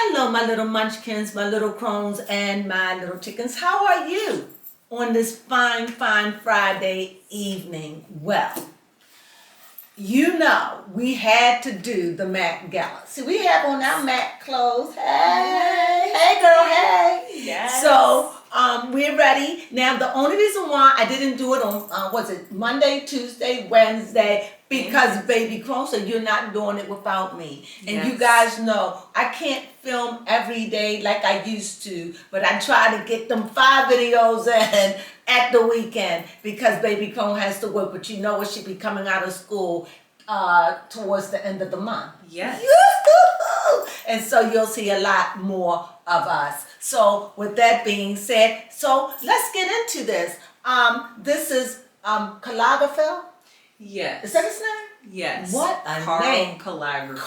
Hello, my little munchkins, my little crones, and my little chickens. How are you on this fine, fine Friday evening? Well, you know we had to do the Met Gala. See, we have on our Met clothes. Hey, girl, hey. Yes. So, we're ready. Now, the only reason why I didn't do it on, Monday, Tuesday, Wednesday, because baby Crone said you're not doing it without me. And you guys know I can't film every day like I used to, but I try to get them 5 videos in at the weekend because baby Crone has to work. But you know what? She'll be coming out of school towards the end of the month. Yes. Yoo-hoo! And so you'll see a lot more of us. So with that being said, so let's get into this. This is Calagafel. Yes. Is that his name? Yes. What a Carl name. Calagafel.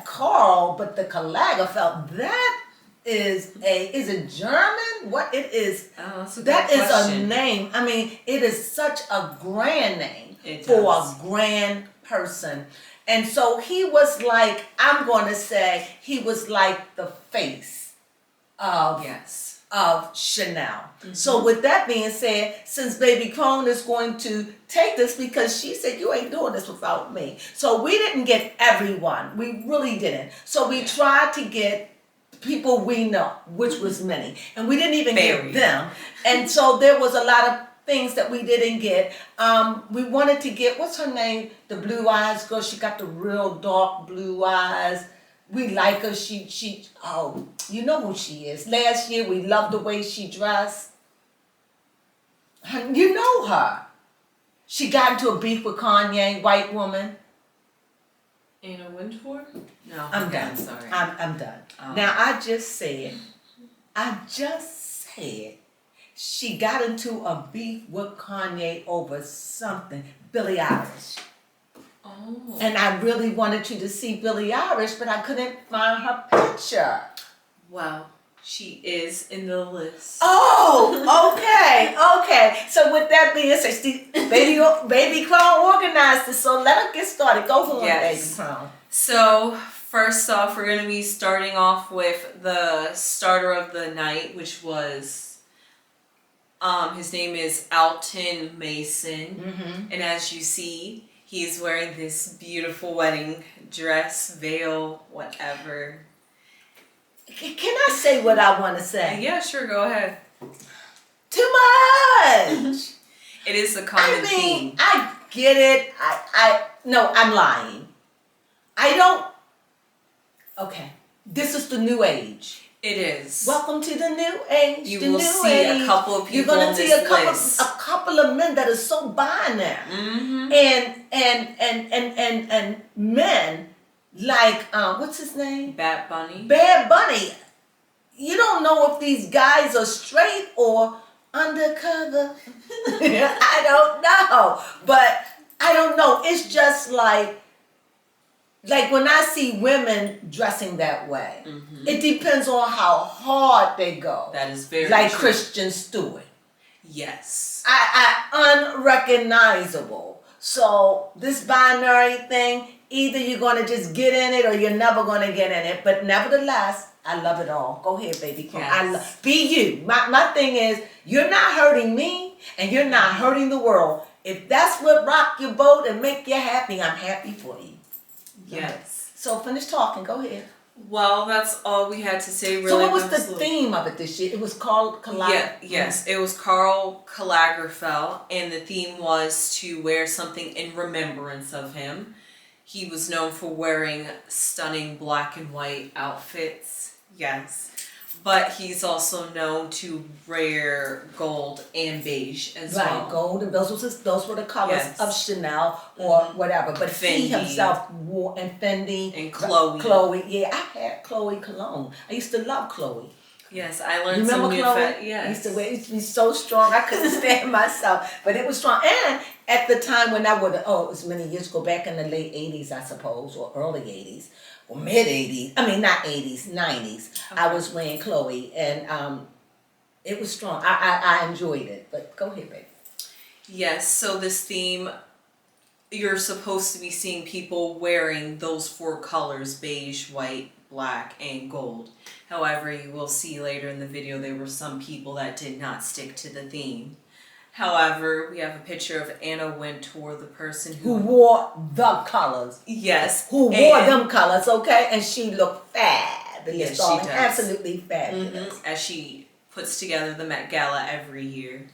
Carl, but the Calagafel, that is it German? What it is? Oh, that's a good that is question. a name. I mean, it is such a grand name For a grand person. And so he was like, I'm going to say, he was like the face of Chanel. Mm-hmm. So with that being said, since baby Crone is going to take this because she said you ain't doing this without me. So we didn't get everyone. We really didn't. So we tried to get people we know, which was many. And we didn't even get them. And so there was a lot of things that we didn't get. We wanted to get, what's her name? The blue eyes girl. She got the real dark blue eyes. We like her. Oh, you know who she is. Last year we loved the way she dressed. You know her. She got into a beef with Kanye, white woman. Anna Wintour? No. I'm done. Sorry. I'm done. Oh. Now I just said, she got into a beef with Kanye over something. Billie Eilish. Oh. And I really wanted you to see Billie Eilish, but I couldn't find her picture. Well, she is in the list. Oh, okay. So with that being said, baby Crone organized this, so let her get started. Go for it, baby Crone. So first off, we're going to be starting off with the starter of the night, which was, his name is Alton Mason. Mm-hmm. And as you see, he's wearing this beautiful wedding dress, veil, whatever. Can I say what I want to say? Yeah, sure, go ahead. Too much! It is a common theme. I get it. No, I'm lying. I don't. Okay. This is the new age. It is. Welcome to the new age. You will see a couple of people. You're gonna see a list. couple of men that are so binary, mm-hmm. and men like what's his name? Bad Bunny. Bad Bunny. You don't know if these guys are straight or undercover. I don't know, but I don't know. It's just like when I see women dressing that way, mm-hmm. It depends on how hard they go. That is very like true. Kristen Stewart. Yes. I unrecognizable. So this binary thing, either you're gonna just get in it or you're never gonna get in it. But nevertheless, I love it all. Go ahead, baby. Yes. Be you. My thing is, you're not hurting me and you're not hurting the world. If that's what rock your boat and make you happy, I'm happy for you. Yes. So finish talking. Go ahead. Well, that's all we had to say. Really. So what was the theme of it this year? It was called Yes, it was Carl Calagafel, and the theme was to wear something in remembrance of him. He was known for wearing stunning black and white outfits. Yes. But he's also known to wear gold and beige as well. Right, gold and those were the colors of Chanel or whatever. But Fendi. He himself wore and Fendi and Chloe. Chloe, yeah, I had Chloe cologne. I used to love Chloe. Yes, I learned. Remember some Chloe? Yes. I used to wear. It used to be so strong. I couldn't stand myself, but it was strong. And at the time when it was many years ago, back in the late '80s, I suppose, or early '80s. Or mid 80s, I mean not 80s, 90s. Okay. I was wearing Chloe, and it was strong. I enjoyed it. But go ahead, baby. Yes. So this theme, you're supposed to be seeing people wearing those 4 colors: beige, white, black, and gold. However, you will see later in the video there were some people that did not stick to the theme. However, we have a picture of Anna Wintour, the person who wore the colors. Yes. Who wore them colors, okay? And she looked fabulous. Yes, darling. she does. Absolutely fabulous. Mm-hmm. As she puts together the Met Gala every year.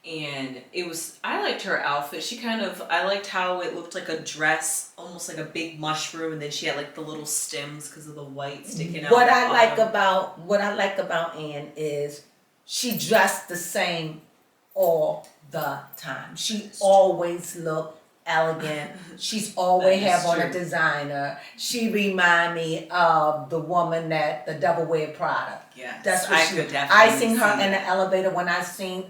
And I liked her outfit. I liked how it looked like a dress, almost like a big mushroom, and then she had like the little stems because of the white sticking out. What I like about Anne is she dressed the same all the time. She always looked elegant. She's always have on a designer. She remind me of the woman that the Devil Wear Prada. Yes, that's what I seen her in the elevator when I seen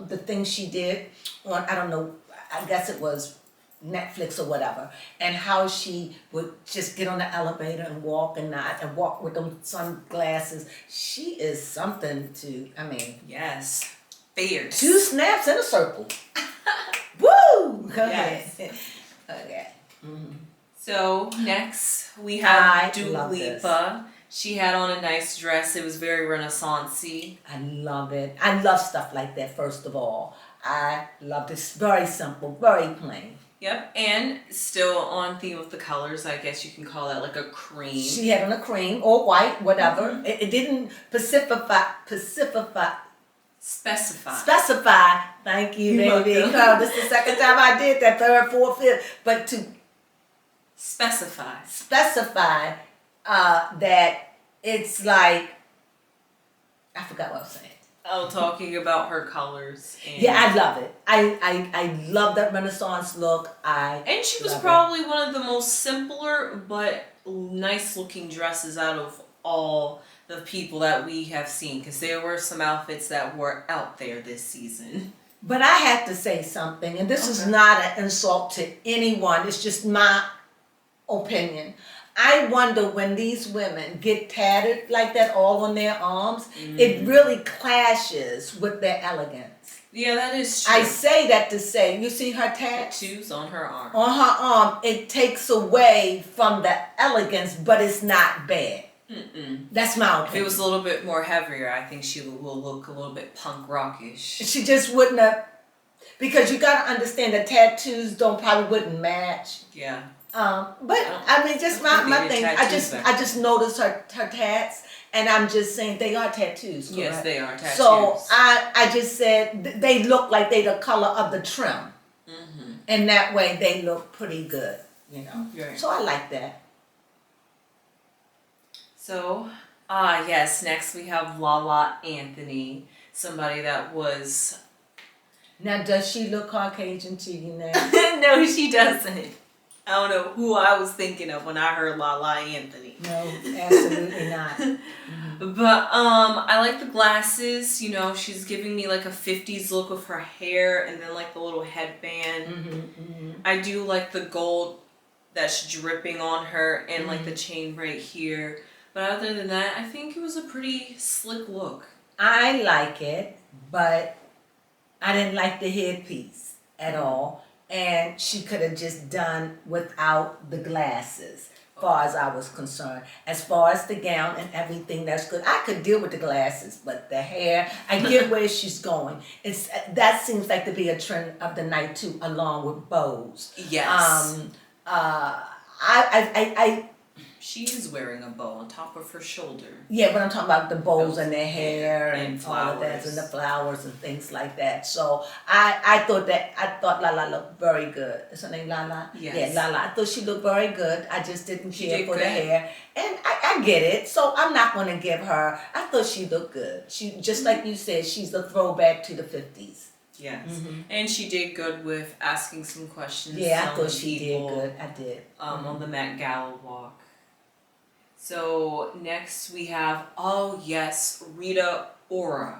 the thing she did on, I don't know, I guess it was Netflix or whatever, and how she would just get on the elevator and walk with them sunglasses. She is something to, yes, fierce. 2 snaps in a circle. Woo! Go ahead. Okay. Mm-hmm. So next we have Dua Lipa. Lipa. She had on a nice dress. It was very Renaissance-y. I love it. I love stuff like that, first of all. I love this. Very simple, very plain. Yep, and still on theme with the colors, I guess you can call that like a cream. She had on a cream or white, whatever. Mm-hmm. It didn't specify. Thank you, baby. This is the second time I did that, third, fourth, fifth. But to specify that it's like, I forgot what I was saying. Oh, talking about her colors. Yeah, I love it. I love that Renaissance look. And she was probably one of the most simpler but nice looking dresses out of all the people that we have seen, because there were some outfits that were out there this season. But I have to say something, and this is not an insult to anyone. It's just my opinion. I wonder when these women get tatted like that all on their arms, it really clashes with their elegance. Yeah, that is true. I say that to say, you see her tattoos on her arm. On her arm, it takes away from the elegance, but it's not bad. Mm-mm. That's my opinion. If it was a little bit more heavier, I think she will look a little bit punk rockish. She just wouldn't have, because you got to understand that tattoos probably wouldn't match. Yeah. But just my thing. I just noticed her tats, and I'm just saying they are tattoos. Correct? Yes, they are tattoos. So I just said they look like they the color of the trim, and that way they look pretty good, Right. So I like that. So, yes. Next we have Lala Anthony, somebody that was. Now, does she look Caucasian to you now? No, she doesn't. I don't know who I was thinking of when I heard Lala Anthony. No, absolutely not. But I like the glasses. She's giving me like a 50s look with her hair and then like the little headband. I do like the gold that's dripping on her and like the chain right here. But other than that, I think it was a pretty slick look. I like it, but I didn't like the headpiece at all. And she could have just done without the glasses, as far as I was concerned. As far as the gown and everything, that's good. I could deal with the glasses, but the hair, I get where she's going. That seems like to be a trend of the night too, along with bows. Yes. She is wearing a bow on top of her shoulder. Yeah, but I'm talking about the bows and their hair and all of that, and the flowers and things like that. So I thought Lala looked very good. Is her name Lala? Yes. Yeah, Lala. I thought she looked very good. I just didn't care for the hair. And I get it. So I'm not going to give her. I thought she looked good. She, just like you said, she's a throwback to the 50s. Yes. And she did good with asking some questions. Yeah, I thought she did good. I did. On the Met Gala walk. So next we have, Rita Ora.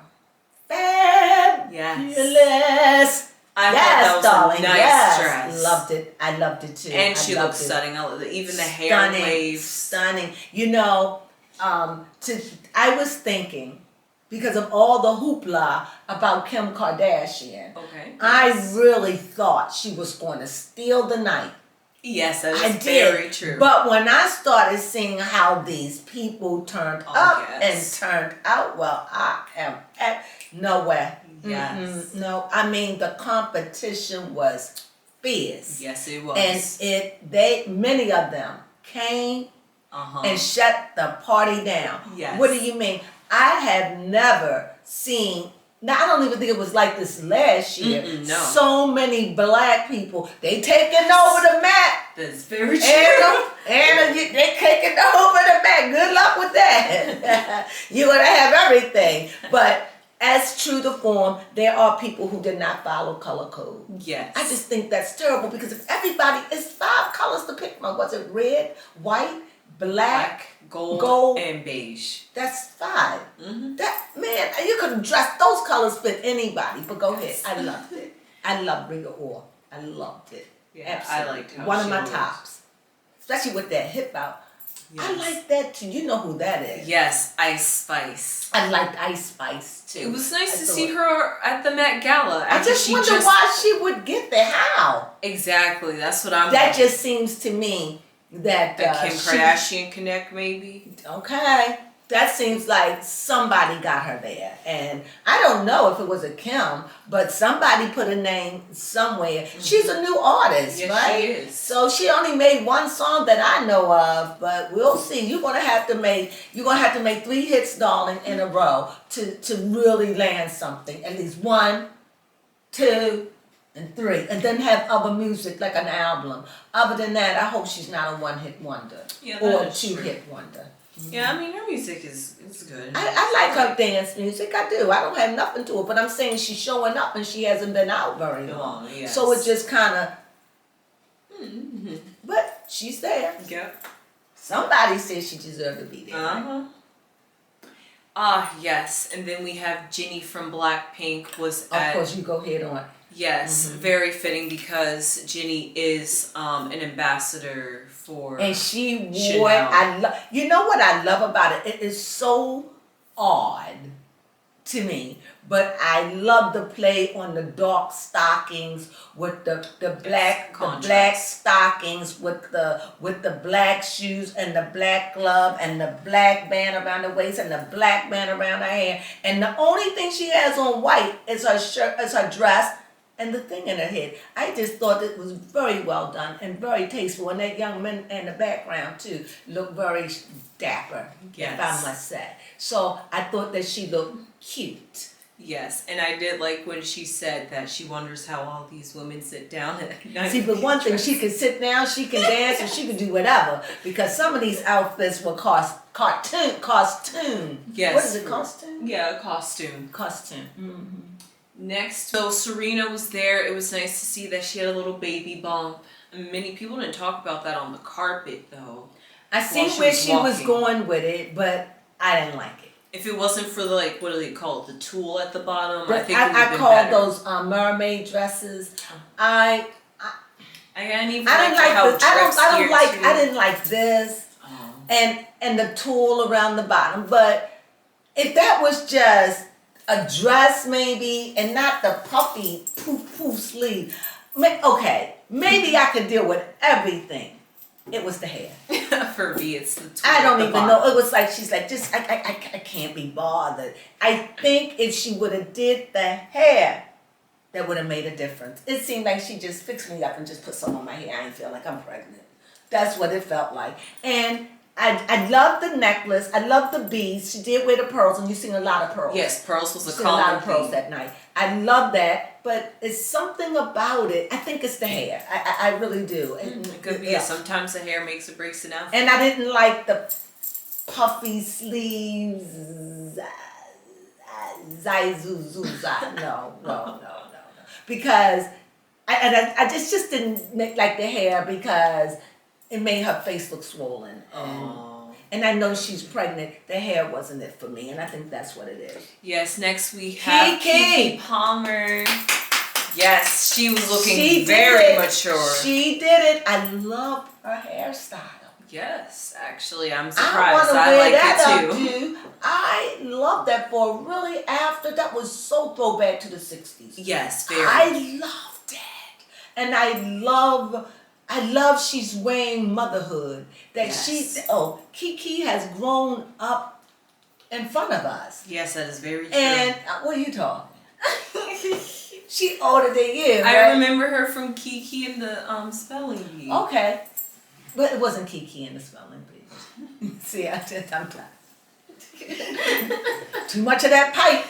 Fabulous. Yes. I thought that was darling. A nice dress. Loved it. I loved it too. And she looked stunning. Even the hair waves. Stunning. I was thinking, because of all the hoopla about Kim Kardashian, Okay. I really thought she was going to steal the night. Yes, that I is did. very true. But when I started seeing how these people turned up yes. and turned out, well, I am at nowhere. Yes. No, I mean the competition was fierce. Yes, it was. And many of them came and shut the party down. Yes. What do you mean? I have never seen. Now, I don't even think it was like this last year. No. So many black people, they taking over the map. That's very true. And they taking over the map. Good luck with that. You're going to have everything. But as true to form, there are people who did not follow color code. Yes. I just think that's terrible because if everybody, it's 5 colors to pick from. Was it red, white, black, gold, and beige? That's 5. That, man, you could dress, those colors fit anybody, but go ahead. I loved it. I loved Rita Ora. I loved it. Yeah, absolutely. I liked how one of she my was. tops. Especially with that hip out. Yes. I like that too. You know who that is. Yes, Ice Spice. I liked Ice Spice too. It was nice to see her at the Met Gala. I just wonder why she would get there. How? Exactly, that's what I'm That wondering. just seems to me that Kim Kardashian connect maybe. Okay. That seems like somebody got her there. And I don't know if it was a Kim, but somebody put a name somewhere. She's a new artist, yes, right? She is. So she only made one song that I know of, but we'll see. You're gonna have to make 3 hits, darling, in a row to really land something. At least 1, 2, and 3. And then have other music like an album. Other than that, I hope she's not a 1-hit wonder. Yeah, or a is 2-hit wonder. Yeah, I mean her music is good. I like her dance music. I do. I don't have nothing to it, but I'm saying she's showing up and she hasn't been out very long. Yes. So it just kind of. But she's there. Yep. Somebody says she deserved to be there. Yes, and then we have Jennie from Blackpink was at. Of course, you go ahead on. Yes, very fitting because Jennie is an ambassador for. And she Chanel. wore it. You know what I love about it? It is so odd to me, but I love the play on the dark stockings with the black stockings with the black shoes and the black glove and the black band around the waist and the black band around her hair, and the only thing she has on white is her shirt, is her dress. And the thing in her head. I just thought it was very well done and very tasteful. And that young man in the background, too, looked very dapper, if I must say. So I thought that she looked cute. Yes, and I did like when she said that she wonders how all these women sit down at night. See, but one thing, she can sit down, she can dance, and she can do whatever. Because some of these outfits were costume. Yes. What is it, costume? Yeah, a costume. Costume. Mm-hmm. Next, so Serena was there. It was nice to see that she had a little baby bump. And many people didn't talk about that on the carpet, though. I seen where she was going with it, but I didn't like it. If it wasn't for the, like, what do they call it? The tulle at the bottom? I think I called those mermaid dresses. I didn't like this. And the tulle around the bottom. But if that was just a dress maybe, and not the puffy poof sleeve. Okay, maybe I could deal with everything. It was the hair. For me, it's the tulle. I don't even know. It was like, she's like, I can't be bothered. I think if she would have did the hair, that would have made a difference. It seemed like she just fixed me up and just put some on my hair. I didn't feel like I'm pregnant. That's what it felt like. And I love the necklace. I love the beads. She did wear the pearls, and you seen a lot of pearls. Yes, pearls was a common thing. A lot of pearls that night. I love that, but it's something about it. I think it's the hair. I really do. It could be. Yeah. Sometimes the hair makes or breaks it out. And I didn't like the puffy sleeves. No. Because I just didn't like the hair because it made her face look swollen. And I know she's pregnant. The hair wasn't it for me, and I think that's what it is. Yes, next we have Keke Palmer. Yes, she was looking very mature. She did it. I love her hairstyle. Yes, actually, I'm surprised. I like that it too. I love that for really after. That was so throwback to the 60s. Yes, very. I loved it. And I love I love she's weighing motherhood. That Yes. Kiki has grown up in front of us. Yes, that is very true. And what are you talking? She older than you, right? I remember her from Kiki and the spelling bee. Okay. But it wasn't Kiki in the spelling bee. See, I'm too much of that pipe.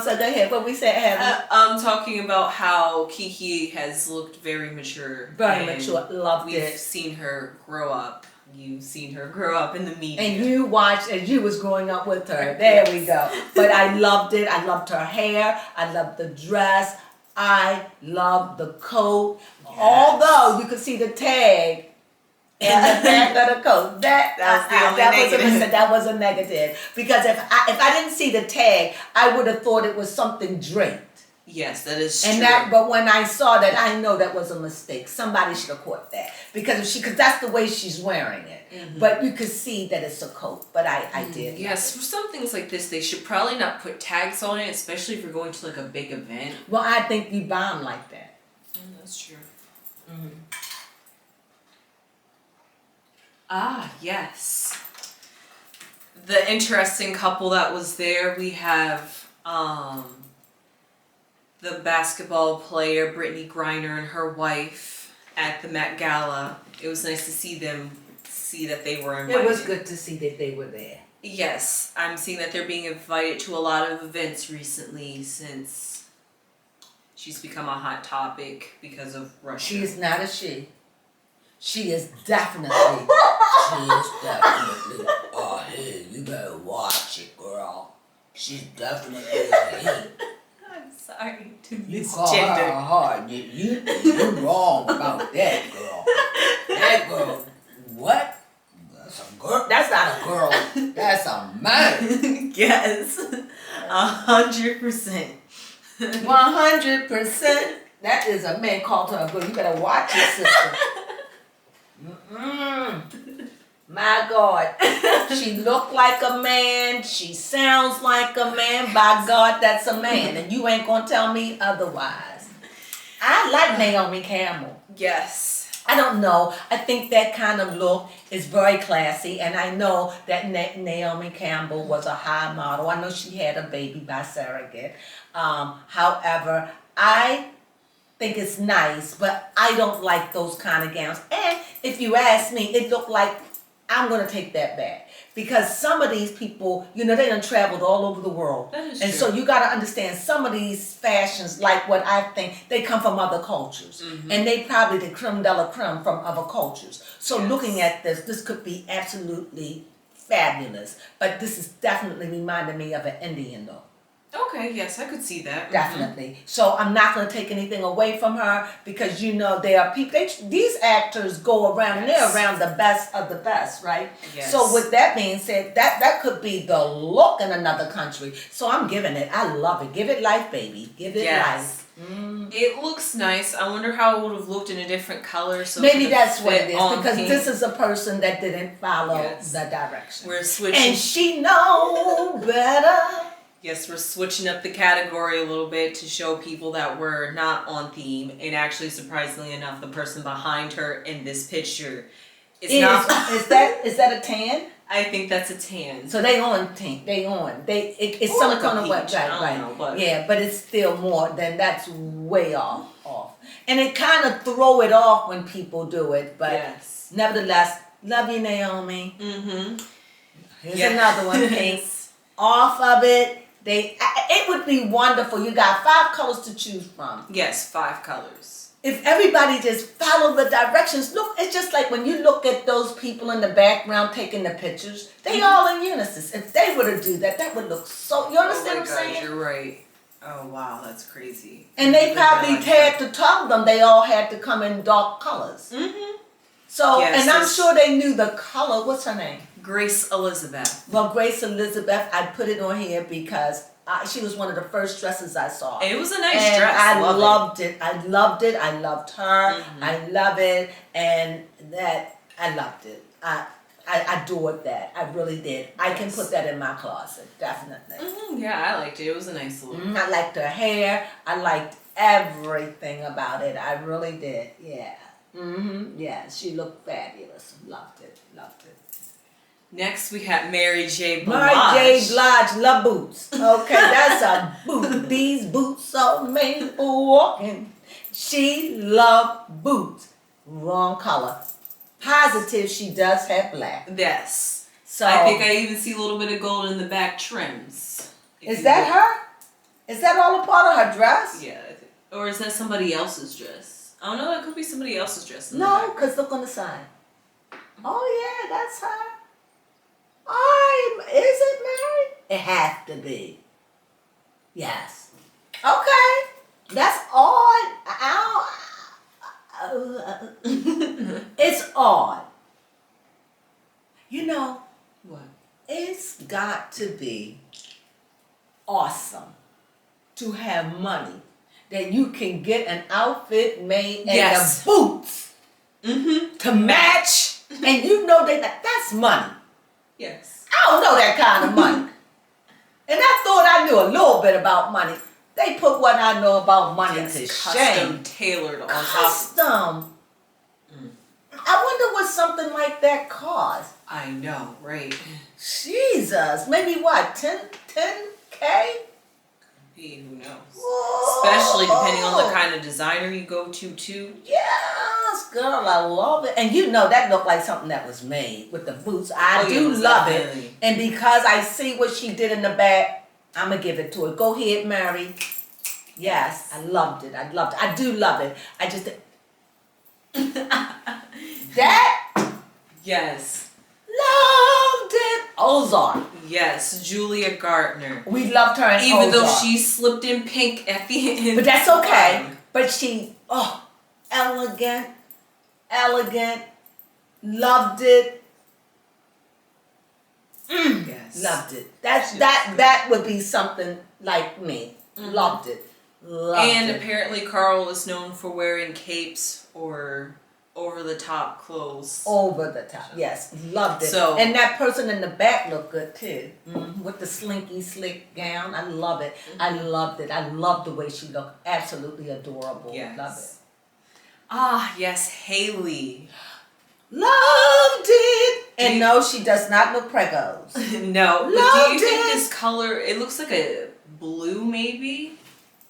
So go ahead. What we said, Heather? I'm talking about how Kiki has looked very mature. Very mature. Loved it. We've seen her grow up. You've seen her grow up in the media. And you watched as you was growing up with her. There we go. But I loved it. I loved her hair. I loved the dress. I loved the coat. Yes. Although you could see the tag in the back of the coat. That was a negative. Because if I didn't see the tag, I would have thought it was something draped. Yes, that is true. But when I saw that, I know that was a mistake. Somebody should have caught that because that's the way she's wearing it. Mm-hmm. But you could see that it's a coat. But I did. Yes, for some things like this, they should probably not put tags on it, especially if you're going to like a big event. Well, I think you buy them like that. That's true. Mm-hmm. Ah, yes. The interesting couple that was there, we have the basketball player Brittany Griner and her wife at the Met Gala. It was nice to see that they were invited. It was good to see that they were there. Yes, I'm seeing that they're being invited to a lot of events recently since she's become a hot topic because of Russia. She is not a she. She is definitely. Hey, you better watch it, girl. She's definitely a he. I'm sorry to You call her hard. You're wrong about that, girl. That girl, what? That's a girl. That's not a girl. That's a man. Yes, 100%. 100%. That is a man called her a girl. You better watch your sister. My God. She looked like a man. She sounds like a man. By God, that's a man. And you ain't going to tell me otherwise. I like Naomi Campbell. Yes. I don't know. I think that kind of look is very classy. And I know that Naomi Campbell was a high model. I know she had a baby by surrogate. However, I think it's nice, but I don't like those kind of gowns. And if you ask me, it looked like, I'm going to take that back. Because some of these people, they done traveled all over the world. That is and true. So you got to understand some of these fashions, like what I think, they come from other cultures. Mm-hmm. And they probably the creme de la creme from other cultures. So yes. Looking at this could be absolutely fabulous. But this is definitely reminding me of an Indian look. Okay, yes, I could see that. Definitely. Mm-hmm. So I'm not going to take anything away from her because they are people. These actors go around. Yes. And they're around the best of the best, right? Yes. So with that being said, that could be the look in another country. So I'm giving it. I love it. Give it life, baby. Give it life. Mm. It looks nice. I wonder how it would have looked in a different color. So maybe that's what it is because pink. This is a person that didn't follow the direction. We're switching, and she know better. Yes, we're switching up the category a little bit to show people that we're not on theme. And actually, surprisingly enough, the person behind her in this picture is not. Is that a tan? I think that's a tan. So they on tan. It's or some like kind of website, right? But yeah, but it's still more than that's way off. And it kind of throw it off when people do it. But yes. Nevertheless, love you, Naomi. Mm-hmm. Here's another one, pink. Off of it. It would be wonderful. You got 5 colors to choose from. Yes, 5 colors. If everybody just follow the directions, look, it's just like when you look at those people in the background taking the pictures, they all in unison. If they were to do that, that would look so, you understand what I'm saying? You're right. Oh, wow, that's crazy. And they probably had to tell them they all had to come in dark colors. Mm-hmm. So, yes, and I'm sure they knew the color. What's her name? Grace Elizabeth. Well, Grace Elizabeth, I put it on here because she was one of the first dresses I saw. It was a nice dress. I loved it. I loved it. I loved her. Mm-hmm. I love it. And I loved it. I adored that. I really did. I can put that in my closet, definitely. Mm-hmm. Yeah, I liked it. It was a nice look. Mm-hmm. I liked her hair. I liked everything about it. I really did. Yeah. Yeah, she looked fabulous. Loved it. Next, we have Mary J. Blige. Mary J. Blige love boots. Okay, that's a boot. These boots are made for walking. She loved boots. Wrong color. Positive, she does have black. Yes. So I think I even see a little bit of gold in the back trims. Is that her? Is that all a part of her dress? Yeah. Or is that somebody else's dress? I don't know. That could be somebody else's dress. No, because look on the side. Oh, yeah, that's her. Is it Mary? It has to be. Yes. Okay. That's odd. It's odd. You know, What? it's got to be awesome to have money that you can get an outfit made and Yes. the boots to match, and you know that's money. Yes. I don't know that kind of money. And I thought I knew a little bit about money. They put what I know about money to Custom shame. tailored on top. Custom. I wonder what something like that costs. I know, right? Jesus. Maybe what, 10K? Who knows? Whoa. Especially depending on the kind of designer you go to, too. Yes, girl, I love it. And you know that looked like something that was made with the boots. I do yeah, love definitely. it. And because I see what she did in the back, I'm going to give it to her. Go ahead, Mary. Yes, I loved it. I do love it. I just... that... Yes. Loved it. Ozark. Yes, Julia Gartner. We loved her in Even Ozark. though she slipped in pink at the end. But that's okay. But she, elegant. Loved it. Yes. Loved it. That would be something like me. Loved it. And apparently Carl is known for wearing capes or over-the-top clothes. Over the top, yes. Loved it. So- and that person in the back looked good too. With the slinky slick gown. I love it. I loved it. I loved the way she looked. Absolutely adorable. Yes. Love it. Ah, yes, Haley. Loved it. And no, she does not look pregos. No, but do Loved you think it. this color, it looks like a blue maybe?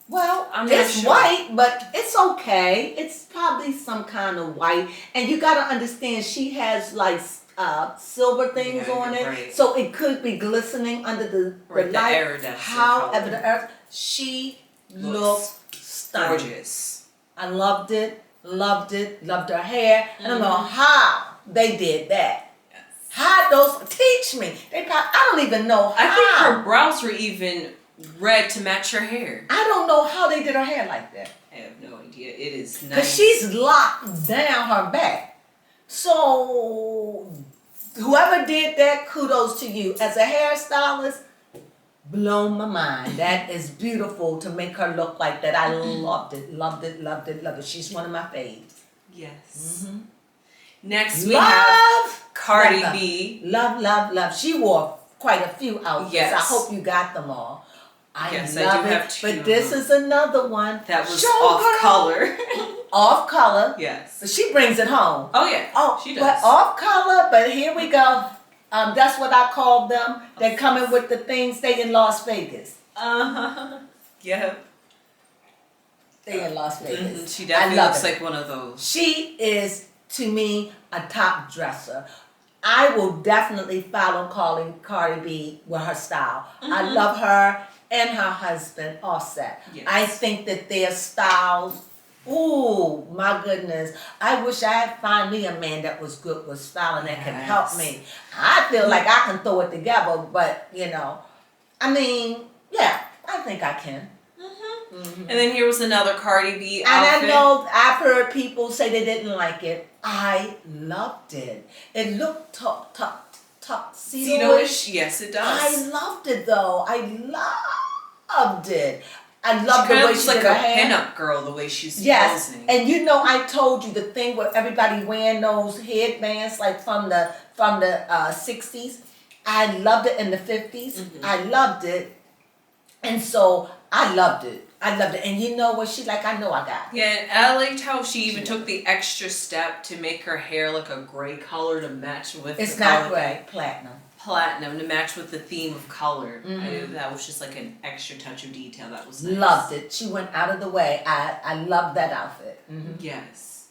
Well, I'm not it's sure. white, but it's okay. It's probably some kind of white. And you got to understand, she has like silver things Yeah, on it. you're right. So it could be glistening under the Right, the light. iridescent However, color. she Looks looked stunning. Gorgeous. I loved it. Loved her hair. I don't know Mm-hmm. how they did that. Yes. How those, teach me. I don't even know how. I think her brows were even red to match her hair. I don't know how they did her hair like that. I have no idea. It is nice. Because she's locked down her back. So, whoever did that, kudos to you. As a hairstylist, blown my mind. That is beautiful to make her look like that. I loved it. She's one of my faves. Yes. Next we have Love! Cardi Love, B. Love. She wore quite a few outfits. Yes. I hope you got them all. Yes, love I do it. have two But of this them. is another one. That was Showgirl. off color. Off color. Yes. But she brings it home. Oh yeah. Oh, she but does. off color, but here we go. That's what I call them. They're coming with the things. They in Las Vegas. Yeah. They in Las Vegas. She I definitely love looks it. like one of those. She is, to me, a top dresser. I will definitely follow Cardi B with her style. I love her and her husband, Offset. Yes. I think that their styles, ooh, my goodness. I wish I had find me a man that was good with style and that can help me. I feel like I can throw it together, but, I mean, yeah, I think I can. And then here was another Cardi B And outfit. I know I've heard people say they didn't like it. I loved it. It looked tuxedo-ish. Yes, it I does. loved it though. I loved it. I loved She the kind way of looks she like did her a hair. pinup girl the way she's Yes, posing. and I told you the thing with everybody wearing those headbands like from the 60s. I loved it in the 50s. I loved it. And so I loved it. I loved it. And you know what? She's like, I know I got it. Yeah, and I liked how she even took the extra step to make her hair like a gray color to match with It's the not color. gray, platinum. Platinum to match with the theme of color. That was just like an extra touch of detail. That was nice. Loved it. She went out of the way. I love that outfit. Yes.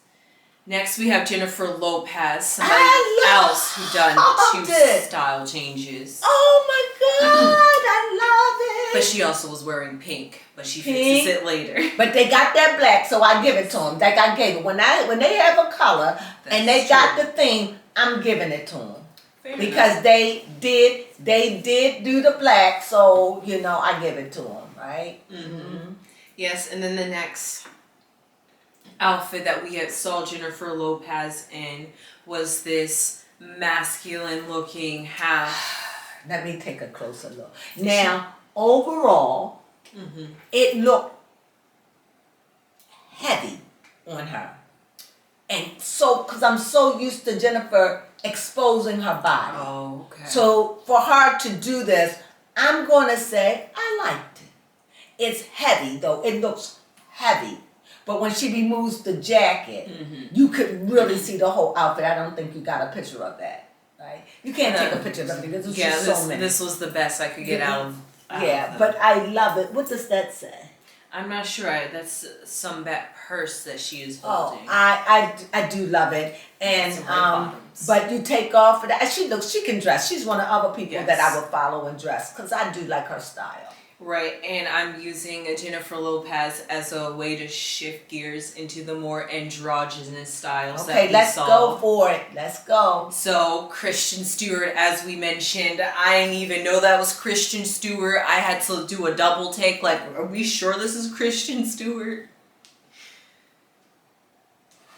Next we have Jennifer Lopez, somebody else who done 2 style changes. Oh my God, I love it. But she also was wearing pink, but she fixes it later. But they got that black, so I give it to them. Like I gave it. When they have a color and they got the theme, I'm giving it to them. Because they did do the black, so you know I give it to them, right? Yes, and then the next outfit that we had saw Jennifer Lopez in was this masculine looking half. Let me take a closer look. Now, overall, it looked heavy on her. And so, because I'm so used to Jennifer exposing her body. Oh, okay. So, for her to do this, I'm going to say I liked it. It's heavy, though. It looks heavy. But when she removes the jacket, you could really see the whole outfit. I don't think you got a picture of that, right? You can't take a picture of it because there's just so many. This was the best I could get out of but I love it. What does that say? I'm not sure. That's some purse that she is Oh, holding. I do love it. And but you take off of that. She can dress. She's one of the other people that I would follow and dress because I do like her style. Right, and I'm using Jennifer Lopez as a way to shift gears into the more androgynous styles that we let's saw. go for it. Let's go. So, Kristen Stewart, as we mentioned, I didn't even know that was Kristen Stewart. I had to do a double take, like, are we sure this is Kristen Stewart?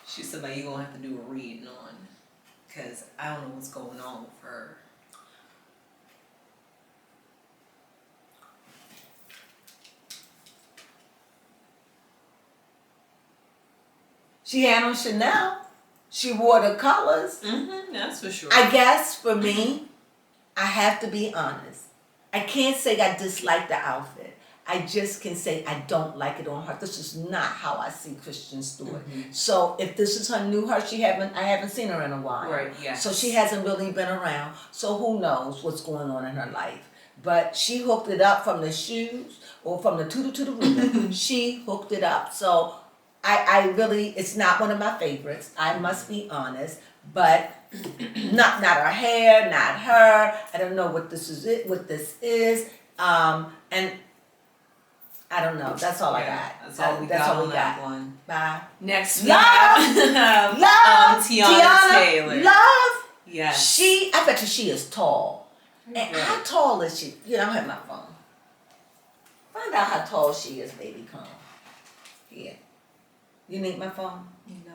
She said, like, you're going to have to do a reading on, because I don't know what's going on with her. She had on Chanel. She wore the colors. That's for sure. I guess for me, I have to be honest. I can't say I dislike the outfit. I just can say I don't like it on her. This is not how I see Kristen Stewart. So if this is her new her, I haven't seen her in a while. Right, yes. So she hasn't really been around. So who knows what's going on in her life. But she hooked it up from the shoes or from the tutu to the ribbon. She hooked it up. So I really, it's not one of my favorites. I must be honest, but not her hair, not her. I don't know what this is. And I don't know. That's all I got. That's all we got on that one. Bye. Next we have Tiana Taylor. Love. Yes. I bet you she is tall. And how tall is she? You know, I have my phone. Find out how tall she is, baby. Come. Yeah. You need my phone? No.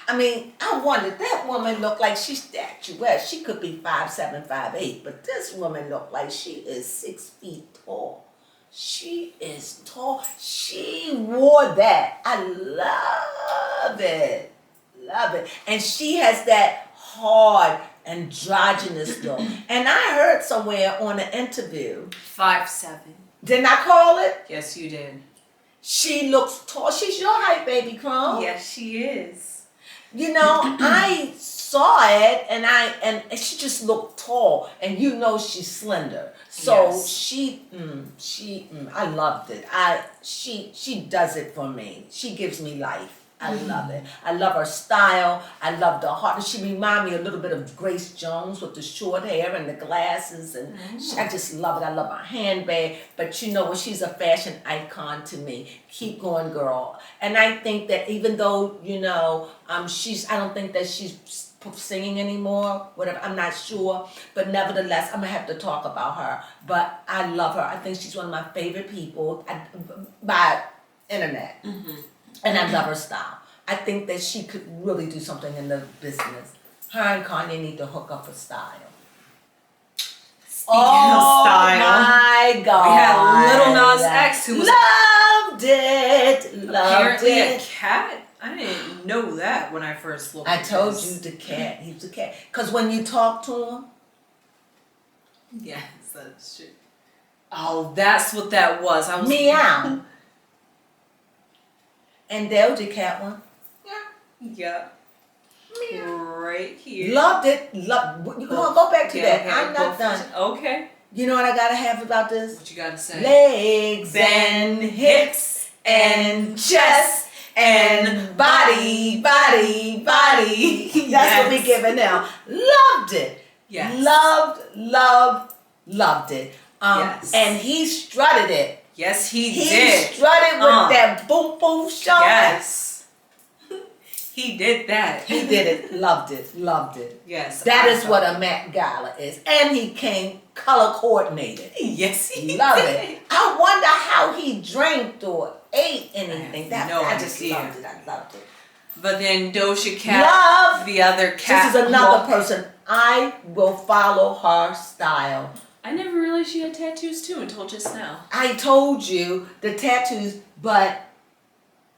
I mean, I wondered, that woman looked like she's statuesque. She could be 5'7", 5'8", but this woman looked like she is 6 feet tall. She is tall. She wore that. I love it. Love it. And she has that hard, androgynous look. And I heard somewhere on an interview. 5'7". Didn't I call it? Yes, you did. She looks tall. She's your height, baby, Crone. Yes, she is. You know, I saw it, and she just looked tall, and you know she's slender. So I loved it. She does it for me. She gives me life. I love it. I love her style. I love the heart. She reminds me a little bit of Grace Jones with the short hair and the glasses. And I just love it. I love her handbag. But you know what? She's a fashion icon to me. Keep going, girl. And I think that even though, you know, I don't think that she's singing anymore, whatever, I'm not sure. But nevertheless, I'm going to have to talk about her. But I love her. I think she's one of my favorite people by internet. And I love her style. I think that she could really do something in the business. Her and Kanye need to hook up for style. Speaking of style, my God. we had Little Nas X who was loved it. Apparently a cat. I didn't know that when I first looked. I told you the cat. He's a cat. Because when you talk to him, yes, that's true. Oh, that's what that was. I was Meow. And Doja Cat one. Yeah. Right here. Loved it. You know, go back to that. Okay, I'm not done. Okay. You know what I gotta have about this? What you gotta say? Legs and hips and chest and body. That's what we giving now. Loved it. Yes. Loved it. Yes. And he strutted it. Yes, he He did. strutted with that boom boom show. Yes. He did that. He did it. Loved it. Yes. That is what a Met Gala is. And he came color coordinated. Yes, he Love did. it. I wonder how he drank or ate anything. I Just loved it. I loved it. But then Doja Cat, the other cat. This is another person. I will follow her style. I never realized she had tattoos too until just now. I told you the tattoos, but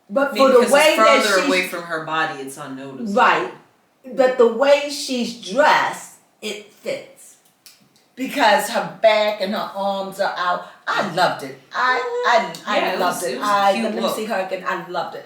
Maybe for the because way it's further that away from her body, it's unnoticeable. right, but the way she's dressed, it fits because her back and her arms are out. I loved it. I loved it. Let me see her again. I loved it.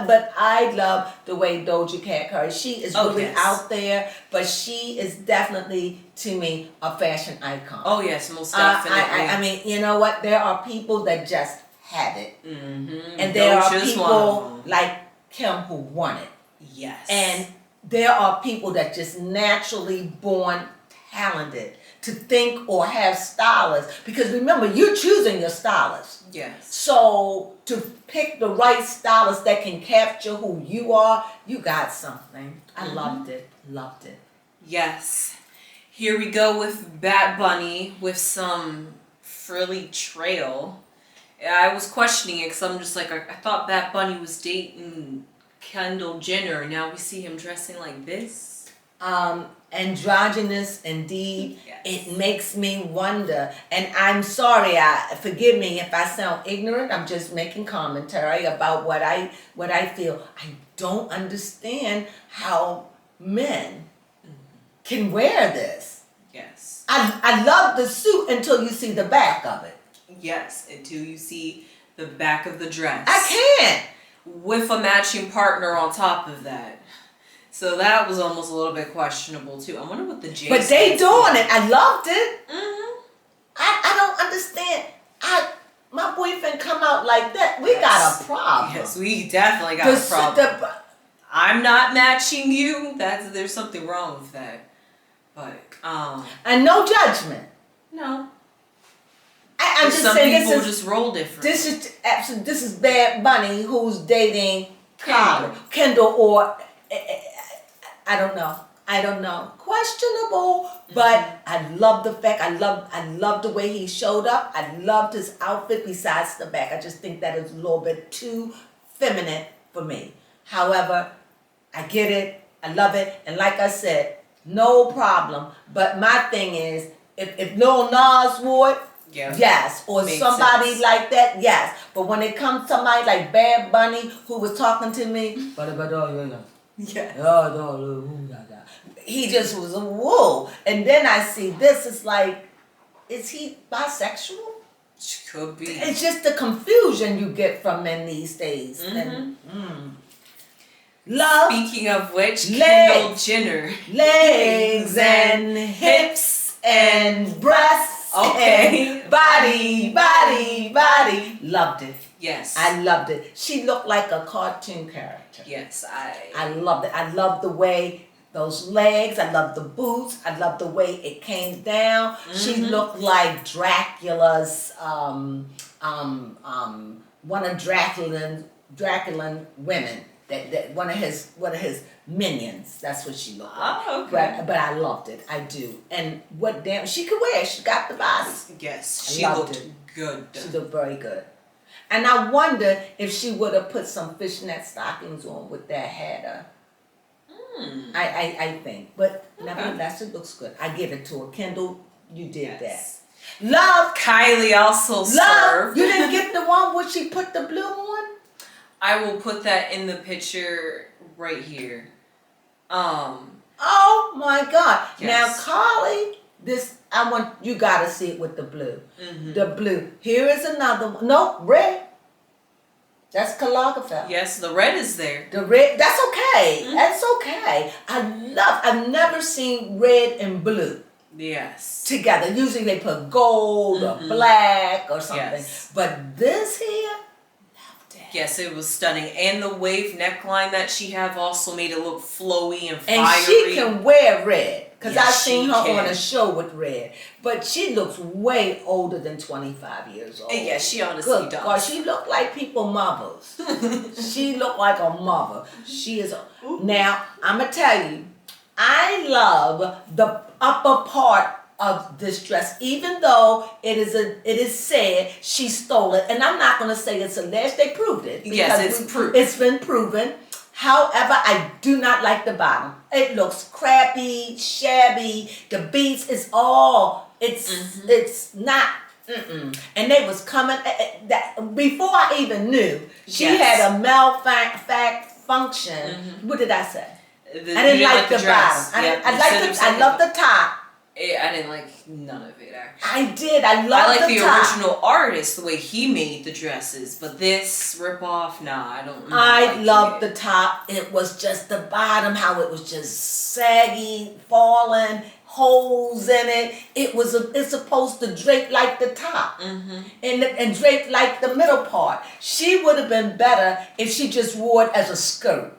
But I love the way Doja Cat carries. She is really out there, but she is definitely, to me, a fashion icon. Oh yes, most definitely. I mean, you know what? There are people that just have it, mm-hmm. and there are Doja's people like Kim who want it. Yes. And there are people that just naturally born talented to think or have stylists. Because remember, you're choosing your stylist. Yes. So to pick the right stylist that can capture who you are, you got something. I loved it. Yes. Here we go with Bat Bunny with some frilly trail. I was questioning it because I'm just like, I thought Bat Bunny was dating Kendall Jenner. Now we see him dressing like this. Androgynous indeed. Yes. It makes me wonder, and I'm sorry, forgive me if I sound ignorant. I'm just making commentary about what I feel. I don't understand how men can wear this. Yes. I love the suit until you see the back of it. Yes, until you see the back of the dress. I can't. With a matching partner on top of that. So that was almost a little bit questionable too. I wonder what the J. But they doing it. I loved it. Mm-hmm. I don't understand. My boyfriend come out like that. We got a problem. Yes, we definitely got a problem. I'm not matching you. There's something wrong with that. But and no judgment. No. I'm just some saying people just roll different. This is Bad Bunny who's dating Kendall or I don't know. Questionable, but I love the fact. I love the way he showed up. I loved his outfit besides the back. I just think that is a little bit too feminine for me. However, I get it. I love it. And like I said, no problem. But my thing is, if Lil Nas wore it, yes, or makes somebody sense. like that, yes. But when it comes to somebody like Bad Bunny who was talking to me, he just was a whoa. And then I see this, it's like, is he bisexual? Could be. It's just the confusion you get from men these days. Mm-hmm. Love. Speaking of which, Kendall Jenner. Legs and hips and breasts. Okay. And body. Loved it. Yes. I loved it. She looked like a cartoon character. Yes, I loved it. I loved the way those legs. I loved the boots. I loved the way it came down. Mm-hmm. She looked like Dracula's one of Dracula's women. That one of his minions. That's what she looked like. Oh, okay. But I loved it. I do. And what damn she could wear. She got the body. Yes, she looked good. She looked very good. And I wonder if she would have put some fishnet stockings on with that header. I think. But nevertheless, it looks good. I give it to her. Kendall, you did that. Love. Kylie also served. You didn't get the one where she put the blue on? I will put that in the picture right here. Oh my God. Yes. Now Carly This, I want, you gotta see it with the blue. Mm-hmm. The blue. Here is another one. No, red. That's Lagerfeld. Yes, the red is there. The red, that's okay. Mm-hmm. That's okay. I've never seen red and blue. Yes. Together. Usually they put gold or black or something. Yes. But this here, loved it. Yes, it was stunning. And the wave neckline that she had also made it look flowy and fiery. And she can wear red. Because Yes, I've seen her she on can. a show with red. But she looks way older than 25 years old. Yeah, she honestly Good does. God, she looked like people mothers. She looked like a mother. She is. Now, I'm going to tell you, I love the upper part of this dress, even though it is said she stole it. And I'm not going to say it's alleged. They proved it. Yes, it's proved. It's been proven. However, I do not like the bottom. It looks crappy, shabby. The beads is all, it's not, And they was coming, that before I even knew, she had a malfunction. What did I say? I didn't like the dress. bottom. Yeah, I love the top. I didn't like none of it, actually. I did. I love I like the top. original artist, the way he made the dresses, but this ripoff, nah, I don't. I love the top. It was just the bottom, how it was just saggy, falling, holes in it. It's supposed to drape like the top, and drape like the middle part. She would have been better if she just wore it as a skirt.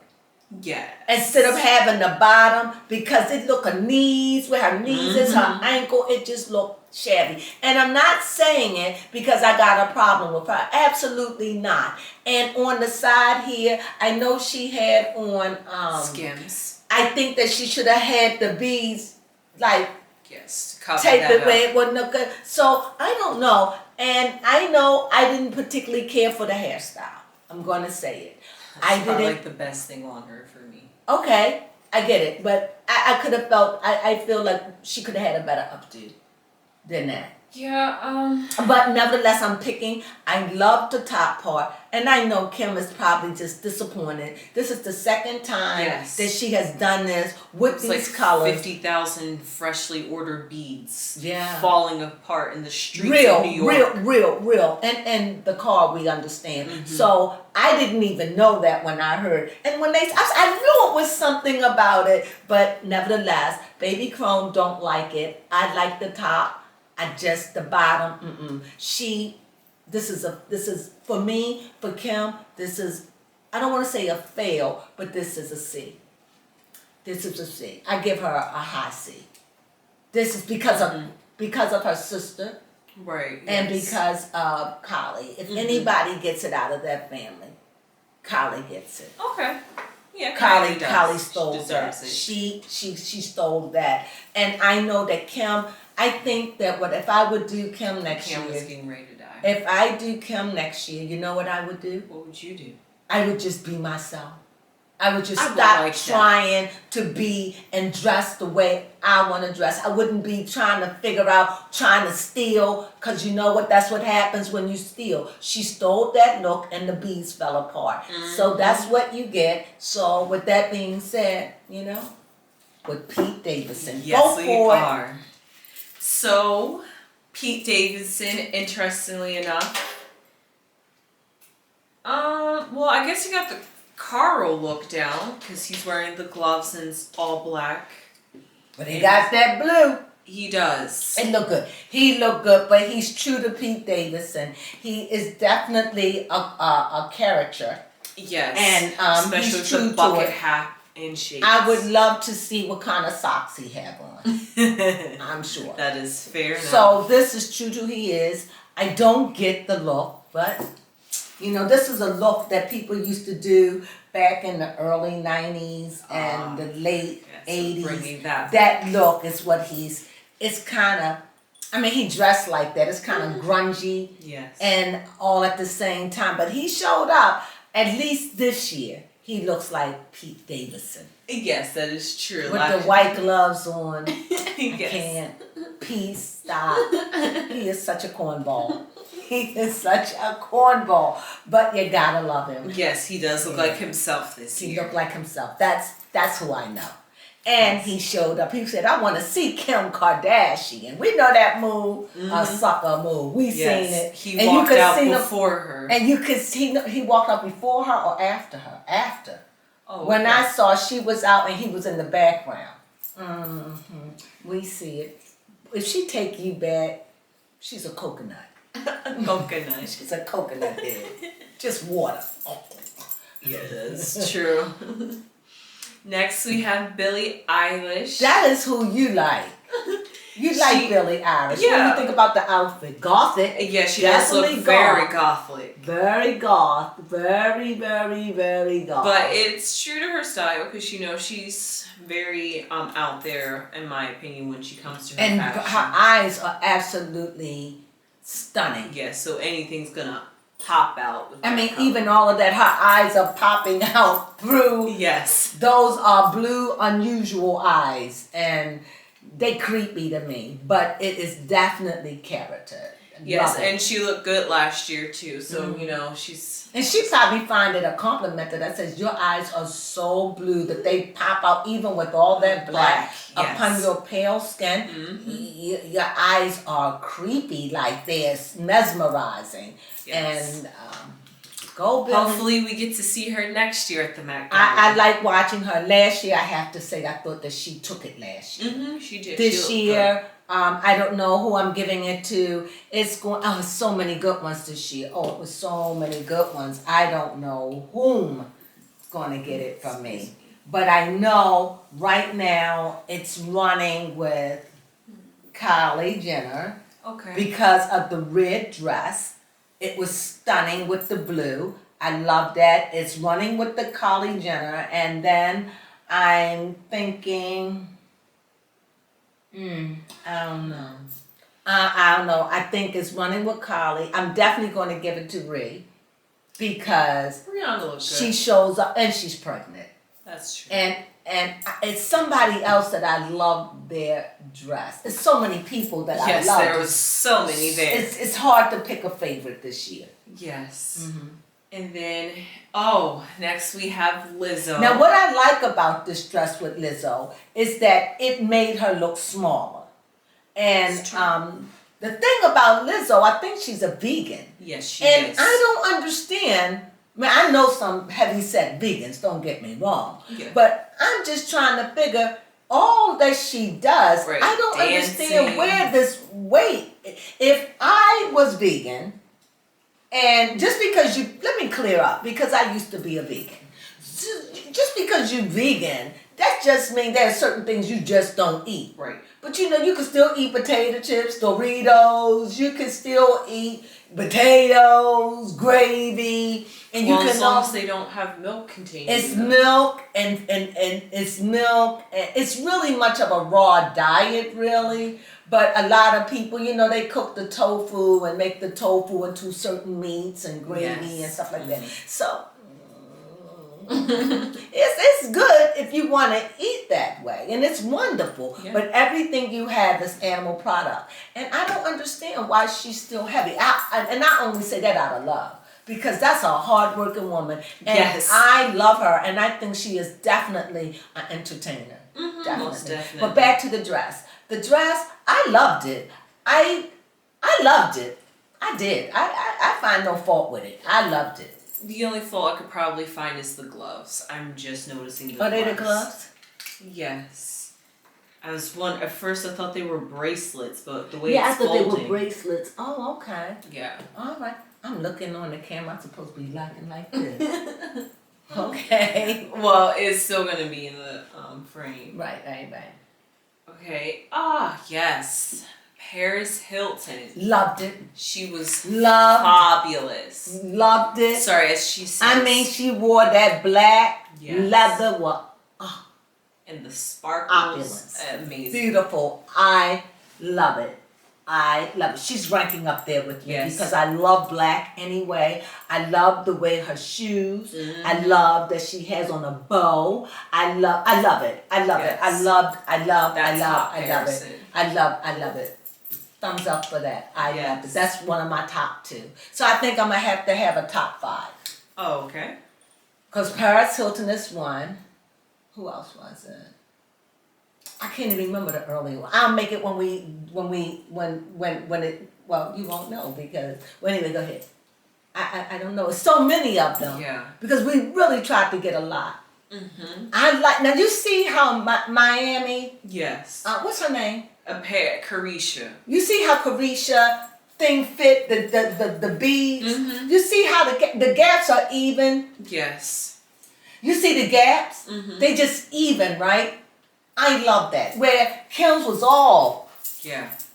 Yeah. Instead of having the bottom, because it look her knees, where her knees is, her ankle, it just looked shabby. And I'm not saying it because I got a problem with her. Absolutely not. And on the side here, I know she had on Skims. I think that she should have had the beads like Tape it where it wouldn't look good. So I don't know. And I know I didn't particularly care for the hairstyle. I'm gonna say it. I didn't like the best thing on her for me. Okay, I get it, but I could have felt. I feel like she could have had a better updo than that. Yeah. But nevertheless, I'm picking. I love the top part, and I know Kim is probably just disappointed. This is the second time that she has done this with these colors. 50,000 freshly ordered beads. Yeah. Falling apart in the streets of New York. Real. And the car, we understand. So I didn't even know that when I heard. And when I knew it was something about it, but nevertheless, Baby Crone don't like it. I like the top. The bottom. This is for me, for Kim. This is, I don't want to say a fail, but this is a C. This is a C. I give her a high C. This is because of her sister, right? And because of Kylie. If anybody gets it out of that family, Kylie gets it. Okay. Yeah, Kylie stole that. It. She stole that, and I know that Kim. I think that if I would do Kim next year, was getting ready to die. If I do Kim next year, you know what I would do? What would you do? I would just be myself. I would just stop trying to be and dress the way I want to dress. I wouldn't be trying to steal, because you know what? That's what happens when you steal. She stole that look and the beads fell apart. So that's what you get. So with that being said, with Pete Davidson. Yes, we are. So, Pete Davidson, interestingly enough, well, I guess you got the Carl look down, because he's wearing the gloves and it's all black. But he got that blue. He does. It look good. He look good, but he's true to Pete Davidson. He is definitely a character. Yes. And especially he's with true the bucket to it. hat and shades. I would love to see what kind of socks he have on. I'm sure. That is fair enough. So this is true to who he is. I don't get the look, but this is a look that people used to do back in the early 90s and the late 80s. That look is what it's kind of, he dressed like that. It's kind of grungy. Yes. And all at the same time. But he showed up, at least this year. He looks like Pete Davidson. Yes, that is true. With the white gloves on. Yes. I can't. Peace, stop. He is such a cornball. He is such a cornball. But you gotta love him. Yes, he does look like himself this year. He look like himself. That's who I know. And he showed up. He said, I want to see Kim Kardashian. We know that move, a sucker move. We seen it. He walked out before her. And you could see, he walked out before her or after her? After. Oh, when I saw she was out and he was in the background. We see it. If she take you back, she's a coconut. Coconut. She's a coconut head. Just water. Yes, true. Next we have Billie Eilish. That is who you like. You like Billie Eilish. Yeah. When you think about the outfit, gothic. Yeah, she does look very gothic. Very goth. Very, very, very goth. But it's true to her style because she's very out there, in my opinion, when she comes to her and fashion. her eyes are absolutely stunning. Yeah, so anything's gonna pop out. With I mean, color. even all of that, her eyes are popping out through. Yes. Those are blue, unusual eyes, and they creepy to me. But it is definitely character. Yes, and she looked good last year too. So she's. And she probably find it a compliment that says your eyes are so blue that they pop out even with all that black upon your pale skin. Your eyes are creepy, like they're mesmerizing. Yes. And go Billie. Hopefully we get to see her next year at the Met Gala. I like watching her. Last year, I have to say, I thought that she took it last year. She did. This year, I don't know who I'm giving it to. It's so many good ones this year. Oh, it was so many good ones. I don't know whom is going to get it from me. But I know right now it's running with Kylie Jenner. Okay. Because of the red dress. It was stunning with the blue. I love that. It's running with the Kylie Jenner. And then I'm thinking, I don't know. I don't know. I think it's running with Kylie. I'm definitely going to give it to Rhea because Rihanna looks good. She shows up and she's pregnant. That's true. And it's somebody else that I love their dress. There's so many people that I love. Yes, there was so many there. It's hard to pick a favorite this year. Yes. And then, next we have Lizzo. Now, what I like about this dress with Lizzo is that it made her look smaller. And the thing about Lizzo, I think she's a vegan. Yes, she is. And I don't understand. I mean, I know some heavy-set vegans, don't get me wrong. Yeah. But I'm just trying to figure all that she does. Right. I don't understand where this weight. If I was vegan, and just because let me clear up, because I used to be a vegan. Just because you're vegan, that just means there are certain things you just don't eat. Right. But you can still eat potato chips, Doritos, you can still eat potatoes, gravy, and you can as long as they don't have milk contained. It's milk and it's milk. And it's really much of a raw diet, really. But a lot of people, they cook the tofu and make the tofu into certain meats and gravy and stuff like that. So it's good if you want to eat that way, and it's wonderful. Yeah. But everything you have is animal product, and I don't understand why she's still heavy. And I only say that out of love. Because that's a hard-working woman. And I love her. And I think she is definitely an entertainer. Definitely. Most definitely. But back to the dress. The dress, I loved it. I loved it. I did. I find no fault with it. I loved it. The only fault I could probably find is the gloves. I'm just noticing the gloves. Are they the gloves? Yes. At first I thought they were bracelets, but the way I thought they were bracelets. Oh, okay. Yeah. All right. I'm looking on the camera. I'm supposed to be looking like this. Okay. Well, it's still going to be in the frame. Right. Okay. Yes. Paris Hilton. Loved it. She was fabulous. Loved it. Sorry, as she said. I mean, she wore that black leather. And the sparkles. Opulence. Amazing. Beautiful. I love it. She's ranking up there with me because I love black anyway. I love the way her shoes. I love that she has on a bow. I love it. I love it. I love it. Thumbs up for that. I love it. That's one of my top 2. So I think I'm going to have a top 5. Oh, okay. Because Paris Hilton is one. Who else was it? I can't even remember the early one. I'll make it when it. Well, you won't know because. Well, anyway, go ahead. I don't know. It's so many of them. Yeah. Because we really tried to get a lot. Mm-hmm. I like now. You see how Miami? Yes. What's her name? Carisha. You see how Carisha thing fit the beads. Mm-hmm. You see how the gaps are even. Yes. You see the gaps? Mm-hmm. They just even, right? I love that. Where Kim's was all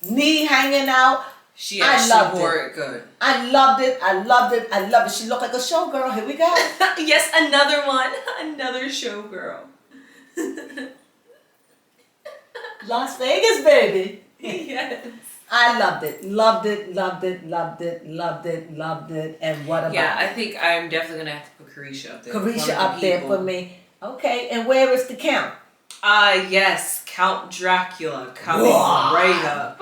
knee hanging out. She actually wore it good. I loved it. I loved it. I loved it. She looked like a showgirl. Here we go. Yes, another one. Another showgirl. Las Vegas, baby. Yes. I loved it. Loved it. Loved it. Loved it. Loved it. Loved it. And what about Yeah, I think I'm definitely going to have to put Carisha up there. Carisha up there for me. Okay, and where is the Count? Yes, Count Dracula coming right up.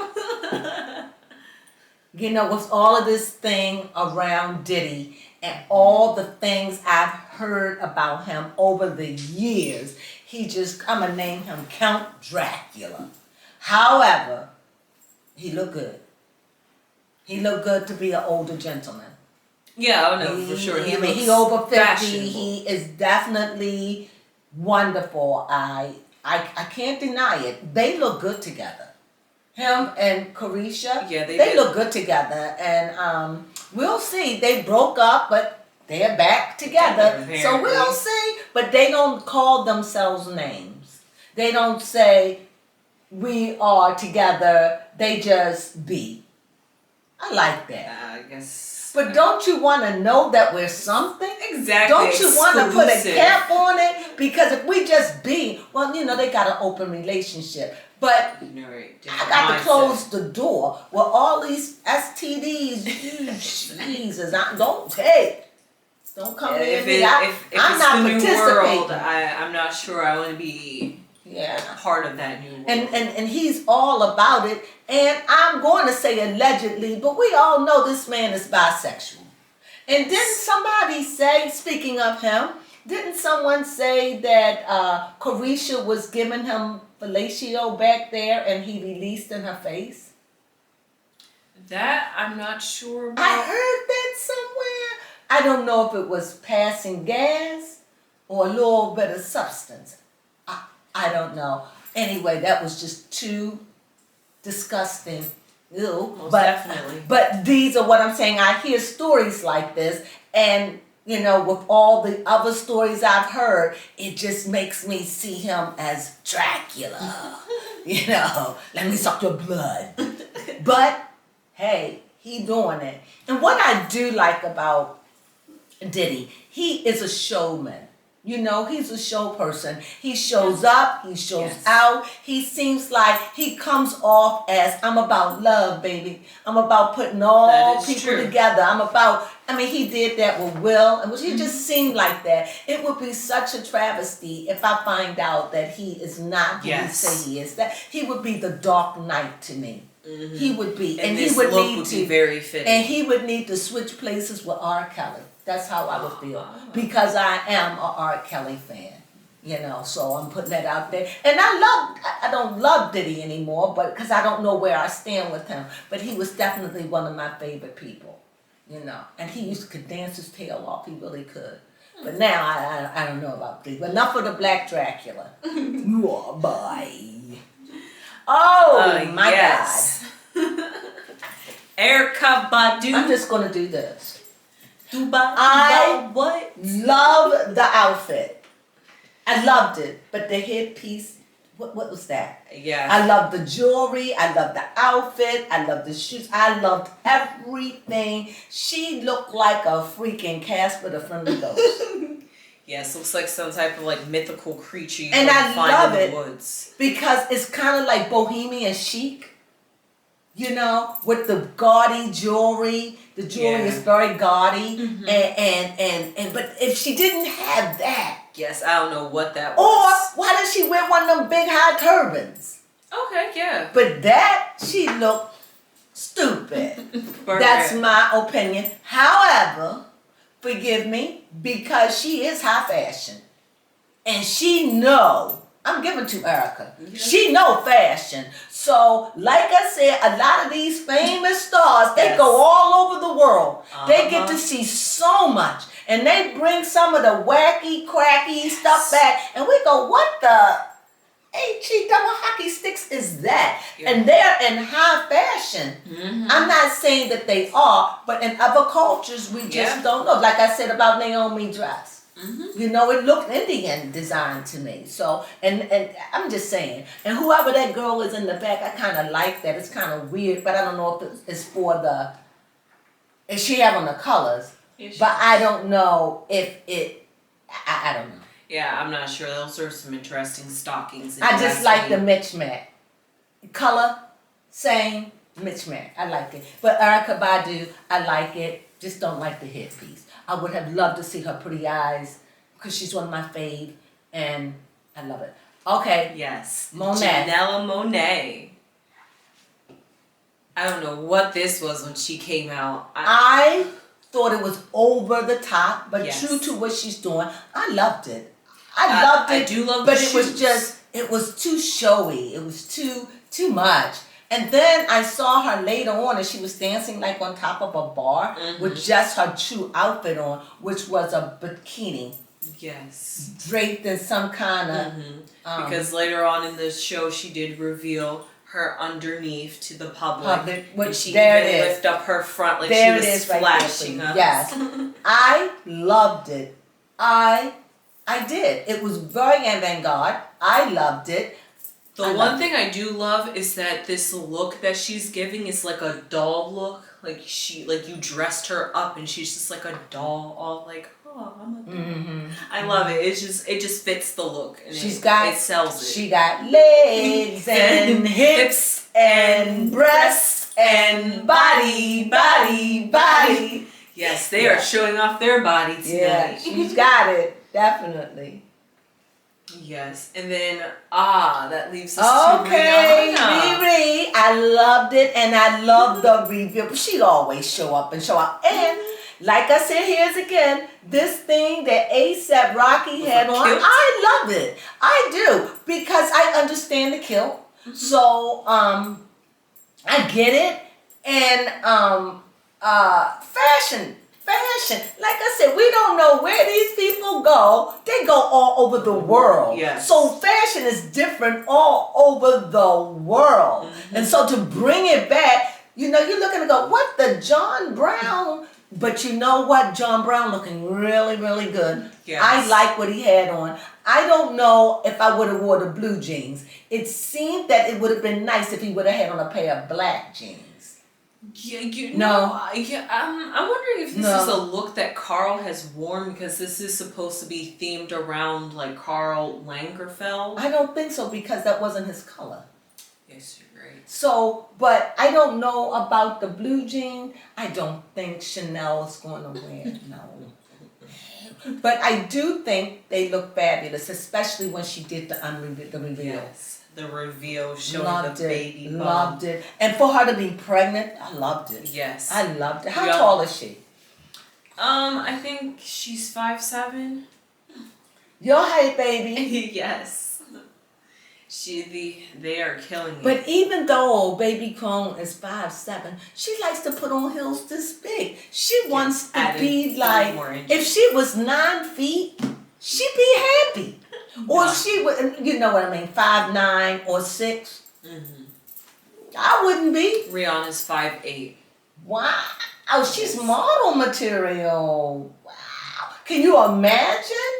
You know, with all of this thing around Diddy and all the things I've heard about him over the years, I'm going to name him Count Dracula. However, he looked good. He looked good to be an older gentleman. Yeah, I know, for sure. He over 50. He is definitely wonderful. I can't deny it. They look good together. Him and Carisha, they look good together, and we'll see. They broke up, but they're back together, so we'll see. But they don't call themselves names. They don't say we are together. They just be. I like that. I guess. But don't you want to know that we're something? Exactly. Don't you want to put a cap on it? Because if we just be, well, they got an open relationship. But I got to close the door with all these STDs. Jesus, don't come near me. If I'm it's not the new participating. world, I'm not sure I want to be part of that new world. And he's all about it. And I'm going to say allegedly, but we all know this man is bisexual. And didn't somebody say, speaking of him, didn't someone say that Carisha was giving him fellatio back there and he released in her face? That I'm not sure about. I heard that somewhere. I don't know if it was passing gas or a little bit of substance. I don't know. Anyway, that was just too disgusting. Ew. Most definitely. But these are what I'm saying. I hear stories like this, and with all the other stories I've heard, it just makes me see him as Dracula. Let me suck your blood. But hey, he doing it. And what I do like about Diddy, he is a showman. He's a show person. He shows up, he shows out. He seems like he comes off as, I'm about love, baby. I'm about putting all people together. He did that with Will, and he just seemed like that. It would be such a travesty if I find out that he is not who he say he is. That he would be the Dark Knight to me. Mm-hmm. He would be, and he would need to be very fitting. And he would need to switch places with R. Kelly. That's how I would feel, because I am a R. Kelly fan, so I'm putting that out there. And I don't love Diddy anymore, but because I don't know where I stand with him, but he was definitely one of my favorite people, and he could dance his tail off, he really could. But now I don't know about Diddy, but enough of the Black Dracula. Oh, boy. Oh, my God. Erykah Badu. I'm just going to do this. I love the outfit. I loved it, but the headpiece, what was that? Yeah. I loved the jewelry. I loved the outfit. I loved the shoes. I loved everything. She looked like a freaking Casper the Friendly Ghost. Yes, looks like some type of mythical creature you and I find love in it the woods. Because it's kind of like bohemian chic. With the gaudy jewelry. The jewelry is very gaudy. Mm-hmm. And but if she didn't have that. Yes, I don't know what that was. Or why did she wear one of them big high turbans? Okay, yeah. But that, she looked stupid. That's my opinion. However, forgive me, because she is high fashion. And she know I'm giving to Erica. Yeah. She know fashion. So, like I said, a lot of these famous stars, they go all over the world. They get to see so much. And they bring some of the wacky, cracky stuff back. And we go, what the HE double hockey sticks is that? Yeah. And they're in high fashion. Mm-hmm. I'm not saying that they are, but in other cultures, we just don't know. Like I said about Naomi dress. Mm-hmm. You know, it looked Indian design to me. So, and I'm just saying. And whoever that girl is in the back, I kind of like that. It's kind of weird, but I don't know if it's for the, is she having the colors? But I don't know if it, I don't know. Yeah, I'm not sure. Those are some interesting stockings. I just like the mismatch. Color, same, mismatch. I like it. But Erykah Badu, I like it. Just don't like the headpiece. I would have loved to see her pretty eyes because she's one of my fave, and I love it. Okay. Yes. Monet. Janella Monáe. I don't know what this was when she came out. I thought it was over the top, but true to what she's doing, I loved it. I loved it. I do love but the it was just, it was too showy. It was too much. And then I saw her later on and she was dancing like on top of a bar with just her true outfit on, which was a bikini. Yes. Draped in some kind of... because later on in the show she did reveal her underneath to the public. Which she there even it is. lift up her front like there she was flashing us. Yes. I loved it. I did. It was very avant-garde. I loved it. The one thing I do love is that this look that she's giving is like a doll look. Like you dressed her up and she's just like a doll, all like, oh, I'm a doll. Mm-hmm. I love it. It just fits the look. And it sells it. She got legs and hips and breasts and body. Yes, they are showing off their body tonight. Yeah, she's got it. Definitely. Yes, and then that leaves us to Rihanna. Riri. I loved it, and I love the reveal. She always show up. And like I said, here's again this thing that A$AP Rocky had on. Kilt? I love it. I do because I understand the kilt. So I get it, and fashion. Like I said, we don't know where these people go. They go all over the world. Yes. So fashion is different all over the world. And so to bring it back, you know, you're looking to go, what the John Brown? But you know what? John Brown looking really, really good. Yes. I like what he had on. I don't know if I would have wore the blue jeans. It seemed that it would have been nice if he would have had on a pair of black jeans. Yeah, I'm wondering if this is a look that Karl has worn because this is supposed to be themed around like Karl Lagerfeld. I don't think so because that wasn't his color. Yes, you're right. So, but I don't know about the blue jean. I don't think Chanel is going to wear it. No. But I do think they look fabulous, especially when she did the reveal. Yes. The reveal showing the baby bump. Loved it. And for her to be pregnant, I loved it. Yes. I loved it. How tall is she? I think she's 5'7". Your height, baby. Yes. They are killing it. But even though baby Crone is 5'7", she likes to put on heels this big. She wants to be like, if she was 9 feet, she'd be happy. Or she would, you know what I mean, 5'9" or 6. I wouldn't be. Rihanna's 5'8". Wow. Oh, she's model material. Wow. Can you imagine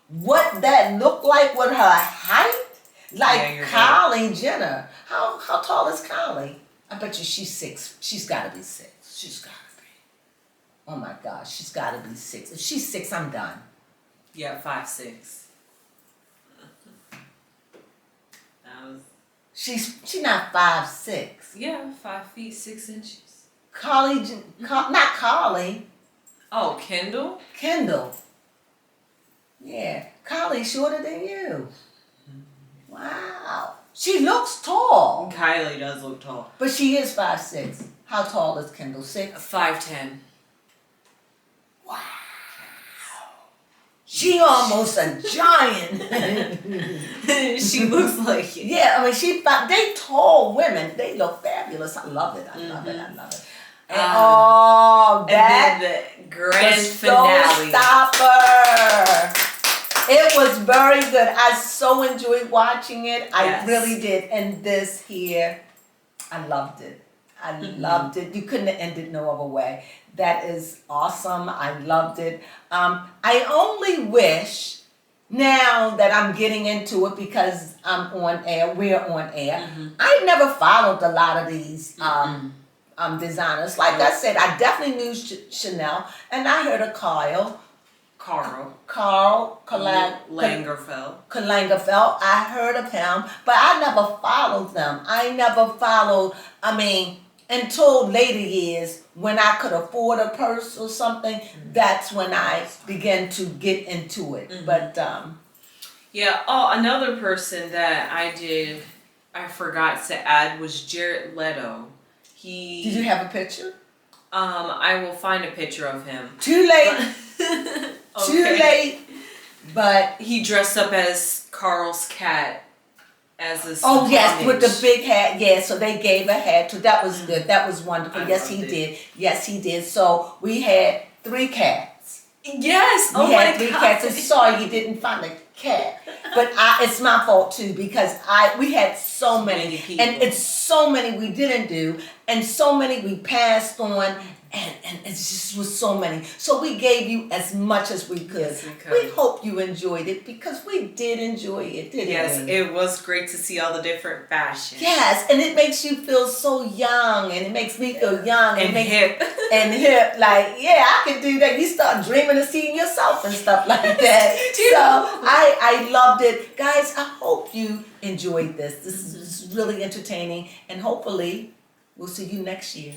what that looked like with her height? Like Kylie Jenner. How tall is Kylie? I bet you she's 6. She's got to be 6. She's got to be. Oh my gosh, she's got to be 6. If she's 6, I'm done. Yeah, 5'6". She's not 5'6". Yeah, 5 feet 6 inches. Not Carly. Oh, Kendall? Kendall. Yeah, Kylie's shorter than you. Wow. She looks tall. Kylie does look tall. But she is 5'6". How tall is Kendall? 6? 5'10". Wow. She almost a giant. She looks like it. Yeah, I mean, they tall women. They look fabulous. I love it. I love it. I love it. And that and then the grand the finale. Stopper. It was very good. I so enjoyed watching it. I really did. And this here, I loved it. I loved it. You couldn't have ended no other way. That is awesome. I loved it. I only wish now that I'm getting into it because I'm on air, we're on air. I never followed a lot of these designers. Like I said, I definitely knew Chanel, and I heard of Carl Lagerfeld. I heard of him, but I never followed them. Until later years when I could afford a purse or something, that's when I began to get into it. But another person that I forgot to add was Jared Leto. Did you have a picture? I will find a picture of him. Too late. Too late. But he dressed up as Carl's cat as a yes, with the big hat. Yeah, so they gave a hat to. That was good. That was wonderful. Yes, he did. Yes, he did. So we had 3 cats. Yes. We had 3 cats. And sorry you didn't find a cat, but it's my fault too because we had so many people. And it's so many we didn't do, and so many we passed on. And it just was so many. So we gave you as much as we could. Yes, we could. We hope you enjoyed it because we did enjoy it, didn't we? Yes, it was great to see all the different fashions. Yes, and it makes you feel so young, and it makes me feel young and hip. And hip, like, yeah, I could do that. You start dreaming of seeing yourself and stuff like that. So I loved it. Guys, I hope you enjoyed this. This is really entertaining, and hopefully we'll see you next year.